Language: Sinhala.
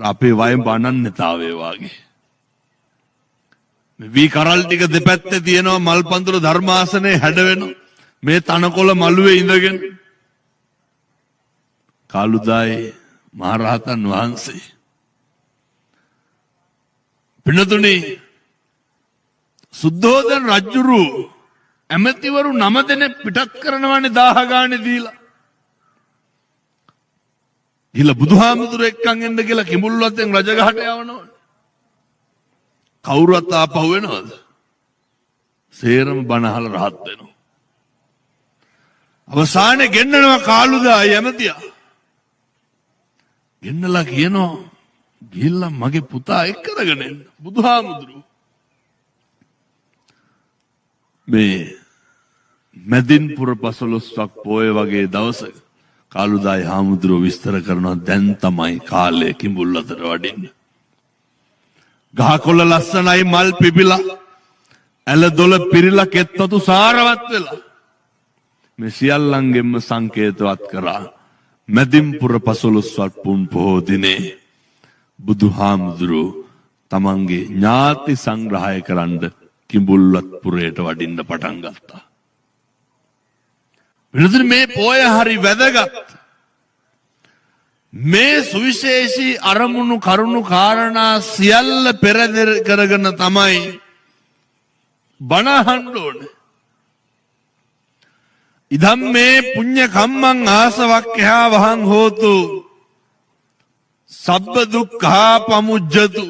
අපේ වයම් බණන්නතාවේ වාගේ. වී කරල් ටික දෙපැත්තේ තියෙනවා මල් පඳුර ධර්මාසනේ හැඩවෙනවා. මේ තනකොළ මළුවේ ඉඳගෙන කාලුදායි මහරහතන් වහන්සේ පින්නතුනි සුද්ධෝදන රජුරු ඇමතිවරු 9 දෙනෙක් පිටත් කරනවානේ 1000 ගානේ දීලා. ගිහලා බුදුහාමුදුර එක්කන් එන්න කියලා කිඹුල්වත්තෙන් රජගහට යවනවා. කවුරුත් ආපහු වෙනවද? සේරම බණහල රහත් වෙනවා. අවසානයේ ගෙන්නනවා කාලුදා යමතියා. ගෙන්නලා කියනවා ගිහිල්ලා මගේ පුතා එක්ක කරගෙන එන්න. බුදුහාමුදුරුවෝ මේ මැදින්පුර 15ක් පොය වගේ දවසක කාලුදායි හාමුදුරුවෝ විස්තර කරනවා දැන් තමයි කාලය කිඹුල්වතට වඩින්න. ගහකොළ ලස්සනයි මල් පිපිලා ඇල දොළ පිරිලා කෙත්වතු සාරවත් වෙලා මේ සියල්ලංගෙම සංකේතවත් කරා මැදින්පුර 15ක් පුන් පොහෝ දිනේ බුදුහාමුදුරුවෝ තමන්ගේ ඥාති සංග්‍රහය කරන්න කිඹුල්වත් පුරයට වඩින්න පටන් ගත්තා. වෙනතර මේ පොය හරි වැදගත්. මේ සුවිශේෂී අරමුණු කරුණු කාරණා සියල්ල පෙරදෙර කරගෙන තමයි බණ අහන්න ඕනේ. ඉදම් මේ පුඤ්ඤ කම්මං ආසවක්ඛ්‍යා වහං හෝතු සබ්බ දුක්ඛා පමුජ්ජතු